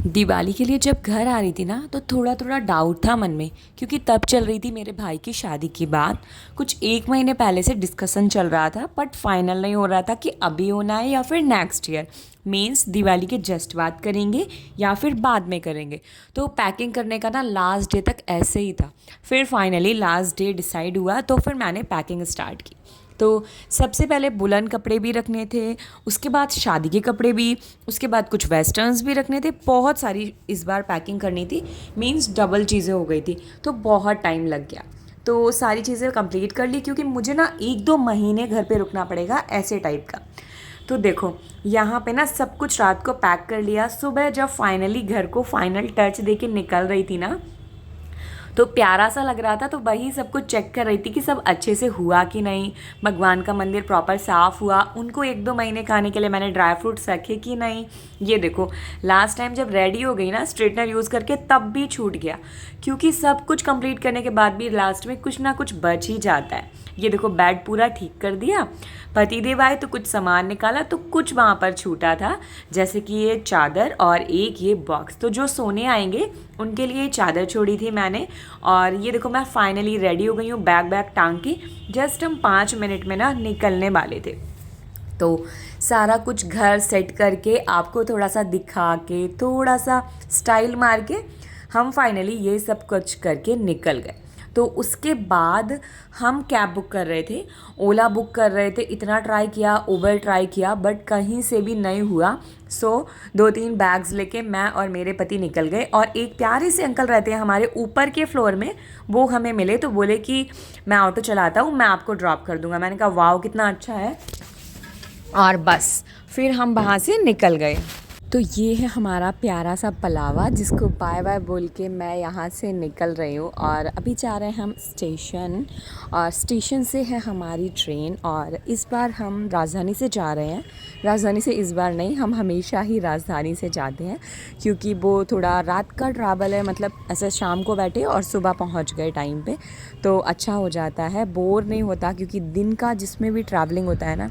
दिवाली के लिए जब घर आ रही थी ना तो थोड़ा थोड़ा डाउट था मन में, क्योंकि तब चल रही थी मेरे भाई की शादी की बात। कुछ 1 महीने पहले से डिस्कशन चल रहा था, बट फाइनल नहीं हो रहा था कि अभी होना है या फिर नेक्स्ट ईयर। मीन्स दिवाली के जस्ट बाद करेंगे या फिर बाद में करेंगे। तो पैकिंग करने का ना लास्ट डे तक ऐसे ही था। फिर फाइनली लास्ट डे डिसाइड हुआ तो फिर मैंने पैकिंग स्टार्ट की। तो सबसे पहले बुलन कपड़े भी रखने थे, उसके बाद शादी के कपड़े भी, उसके बाद कुछ वेस्टर्न्स भी रखने थे। बहुत सारी इस बार पैकिंग करनी थी, मीन्स डबल चीज़ें हो गई थी, तो बहुत टाइम लग गया। तो सारी चीज़ें कंप्लीट कर ली, क्योंकि मुझे ना 1-2 महीने घर पे रुकना पड़ेगा ऐसे टाइप का। तो देखो, यहाँ पे ना सब कुछ रात को पैक कर लिया। सुबह जब फाइनली घर को फाइनल टच दे के निकल रही थी ना, तो प्यारा सा लग रहा था। तो वही सब कुछ चेक कर रही थी कि सब अच्छे से हुआ कि नहीं, भगवान का मंदिर प्रॉपर साफ़ हुआ, उनको 1-2 महीने खाने के लिए मैंने ड्राई फ्रूट्स रखे कि नहीं। ये देखो, लास्ट टाइम जब रेडी हो गई ना स्ट्रेटनर यूज़ करके, तब भी छूट गया, क्योंकि सब कुछ कंप्लीट करने के बाद भी लास्ट में कुछ ना कुछ बच ही जाता है। ये देखो, बेड पूरा ठीक कर दिया, पतिदेव आए तो कुछ सामान निकाला, तो कुछ वहाँ पर छूटा था, जैसे कि ये चादर और एक ये बॉक्स। तो जो सोने आएंगे उनके लिए चादर छोड़ी थी मैंने। और ये देखो, मैं फाइनली रेडी हो गई हूँ, बैग बैग टांग के। जस्ट हम 5 मिनट में ना निकलने वाले थे। तो सारा कुछ घर सेट करके आपको थोड़ा सा दिखा के, थोड़ा सा स्टाइल मार के, हम फाइनली ये सब कुछ करके निकल गए। तो उसके बाद हम कैब बुक कर रहे थे, ओला बुक कर रहे थे, इतना ट्राई किया, उबर ट्राई किया, बट कहीं से भी नहीं हुआ। सो 2-3 बैग्स लेके मैं और मेरे पति निकल गए। और एक प्यारे से अंकल रहते हैं हमारे ऊपर के फ्लोर में, वो हमें मिले तो बोले कि मैं ऑटो चलाता हूँ, मैं आपको ड्रॉप कर दूँगा। मैंने कहा वाह, कितना अच्छा है। और बस फिर हम वहाँ से निकल गए। तो ये है हमारा प्यारा सा पलावा, जिसको बाय बाय बोल के मैं यहाँ से निकल रही हूँ। और अभी जा रहे हैं हम स्टेशन, और स्टेशन से है हमारी ट्रेन। और इस बार हम राजधानी से जा रहे हैं। राजधानी से इस बार नहीं, हम हमेशा ही राजधानी से जाते हैं, क्योंकि वो थोड़ा रात का ट्रैवल है, मतलब ऐसे शाम को बैठे और सुबह पहुँच गए टाइम पे, तो अच्छा हो जाता है, बोर नहीं होता। क्योंकि दिन का जिसमें भी ट्रैवलिंग होता है ना,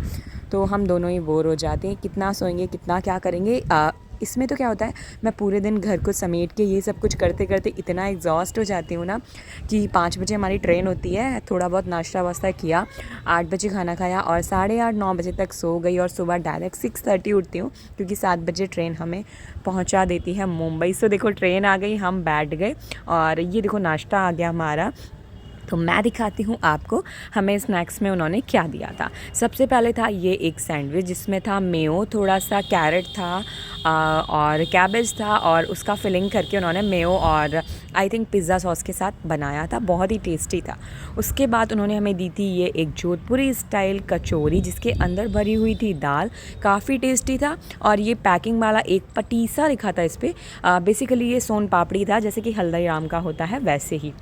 तो हम दोनों ही बोर हो जाते हैं, कितना सोएंगे, कितना क्या करेंगे। इसमें तो क्या होता है, मैं पूरे दिन घर को समेट के ये सब कुछ करते करते इतना एग्जॉस्ट हो जाती हूँ ना, कि 5 बजे हमारी ट्रेन होती है। थोड़ा बहुत नाश्ता वास्ता किया, 8 बजे खाना खाया, और 8:30-9 बजे तक सो गई, और सुबह डायरेक्ट 6:30 उठती हूँ, क्योंकि 7 बजे ट्रेन हमें पहुँचा देती है मुंबई। सो देखो, ट्रेन आ गई, हम बैठ गए, और ये देखो नाश्ता आ गया हमारा। तो मैं दिखाती हूँ आपको हमें स्नैक्स में उन्होंने क्या दिया था। सबसे पहले था ये एक सैंडविच, जिसमें था मेयो, थोड़ा सा कैरेट था, और कैबेज था, और उसका फिलिंग करके उन्होंने मेयो और आई थिंक पिज़्ज़ा सॉस के साथ बनाया था, बहुत ही टेस्टी था। उसके बाद उन्होंने हमें दी थी ये एक जोधपुरी स्टाइल कचौरी, जिसके अंदर भरी हुई थी दाल, काफ़ी टेस्टी था। और ये पैकिंग वाला एक पतीसा लिखा था इस पर, बेसिकली ये सोन पापड़ी था, जैसे कि हल्दीराम का होता है वैसे ही।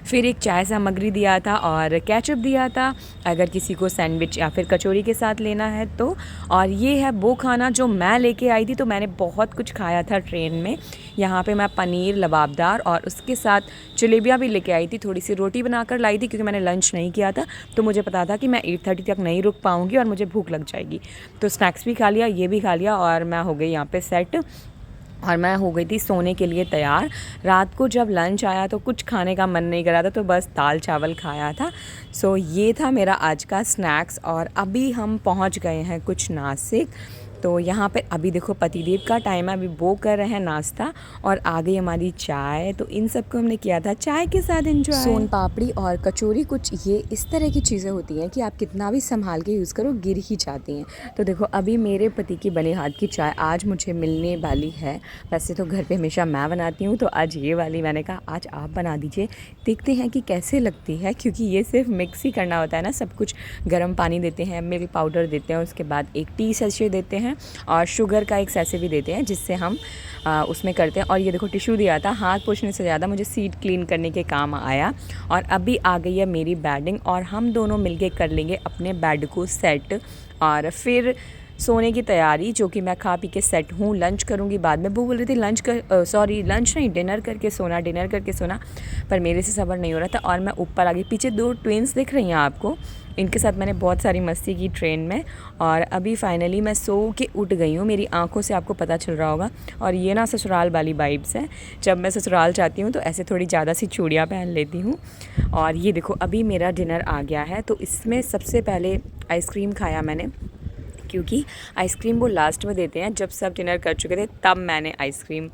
फिर एक चाय सामग्री दिया था, और केचप दिया था अगर किसी को सैंडविच या फिर कचौरी के साथ लेना है तो। और ये है वो खाना जो मैं लेके आई थी, तो मैंने बहुत कुछ खाया था ट्रेन में। यहाँ पे मैं पनीर लबाबदार और उसके साथ जलेबियाँ भी लेके आई थी, थोड़ी सी रोटी बनाकर लाई थी, क्योंकि मैंने लंच नहीं किया था, तो मुझे पता था कि मैं 8:30 तक नहीं रुक पाऊँगी और मुझे भूख लग जाएगी। तो स्नैक्स भी खा लिया, ये भी खा लिया, और मैं हो गई यहाँ पे सेट, और मैं हो गई थी सोने के लिए तैयार। रात को जब लंच आया तो कुछ खाने का मन नहीं करा था, तो बस दाल चावल खाया था। सो ये था मेरा आज का स्नैक्स। और अभी हम पहुंच गए हैं कुछ नासिक। तो यहाँ पर अभी देखो, पतिदेव का टाइम है, अभी वो कर रहे हैं नाश्ता, और आ गई हमारी चाय। तो इन सब को हमने किया था चाय के साथ एंजॉय। सोन पापड़ी और कचौरी कुछ ये इस तरह की चीज़ें होती हैं कि आप कितना भी संभाल के यूज़ करो, गिर ही जाती हैं। तो देखो, अभी मेरे पति की बने हाथ की चाय आज मुझे मिलने वाली है। वैसे तो घर पे हमेशा मैं बनाती हूँ, तो आज ये वाली मैंने कहा आज आप बना दीजिए, देखते हैं कि कैसे लगती है। क्योंकि ये सिर्फ मिक्स ही करना होता है ना, सब कुछ गर्म पानी देते हैं, मिल्क पाउडर देते हैं, उसके बाद एक टी सैशे देते हैं, और शुगर का एक सैशे भी देते हैं, जिससे हम उसमें करते हैं। और ये देखो, टिश्यू दिया था, हाथ पोंछने से ज़्यादा मुझे सीट क्लीन करने के काम आया। और अभी आ गई है मेरी बेडिंग, और हम दोनों मिलके कर लेंगे अपने बेड को सेट, और फिर सोने की तैयारी, जो कि मैं खा पी के सेट हूँ, लंच करूँगी बाद में। वो बोल रही थी लंच नहीं, डिनर करके सोना, पर मेरे से सब्र नहीं हो रहा था और मैं ऊपर आ गई। पीछे 2 ट्विन्स दिख रही हैं आपको, इनके साथ मैंने बहुत सारी मस्ती की ट्रेन में और अभी फाइनली मैं सो के उठ गई हूँ। मेरी आंखों से आपको पता चल रहा होगा। और ये ना ससुराल वाली वाइब्स है, जब मैं ससुराल जाती हूँ तो ऐसे थोड़ी ज़्यादा सी चूड़ियाँ पहन लेती हूँ। और ये देखो अभी मेरा डिनर आ गया है, तो इसमें सबसे पहले आइसक्रीम खाया मैंने, क्योंकि आइसक्रीम वो लास्ट में देते हैं। जब सब डिनर कर चुके थे तब मैंने आइसक्रीम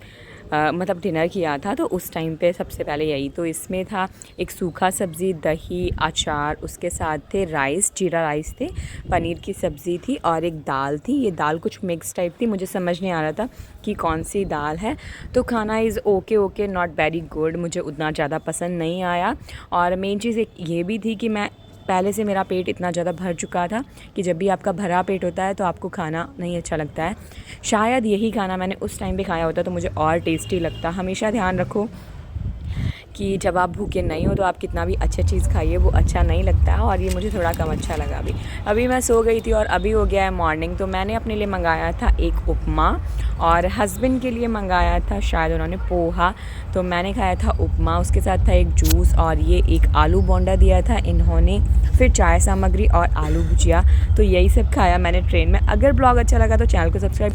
मतलब डिनर किया था, तो उस टाइम पे सबसे पहले यही। तो इसमें था एक सूखा सब्ज़ी, दही, अचार, उसके साथ थे राइस, जीरा राइस थे, पनीर की सब्ज़ी थी और एक दाल थी। ये दाल कुछ मिक्स टाइप थी, मुझे समझ नहीं आ रहा था कि कौन सी दाल है। तो खाना is okay, not very good, मुझे उतना ज़्यादा पसंद नहीं आया। और मेन चीज़ एक ये भी थी कि मैं पहले से मेरा पेट इतना ज़्यादा भर चुका था कि जब भी आपका भरा पेट होता है तो आपको खाना नहीं अच्छा लगता है। शायद यही खाना मैंने उस टाइम पे खाया होता तो मुझे और टेस्टी लगता। हमेशा ध्यान रखो कि जब आप भूखे नहीं हो तो आप कितना भी अच्छा चीज़ खाइए, वो अच्छा नहीं लगता है। और ये मुझे थोड़ा कम अच्छा लगा। अभी मैं सो गई थी और अभी हो गया है मॉर्निंग। तो मैंने अपने लिए मंगाया था एक उपमा और हस्बैंड के लिए मंगाया था शायद उन्होंने पोहा, तो मैंने खाया था उपमा। उसके साथ था एक जूस और ये एक आलू बोंडा दिया था इन्होंने, फिर चाय सामग्री और आलू भुजिया। तो यही सब खाया मैंने ट्रेन में। अगर ब्लॉग अच्छा लगा तो चैनल को सब्सक्राइब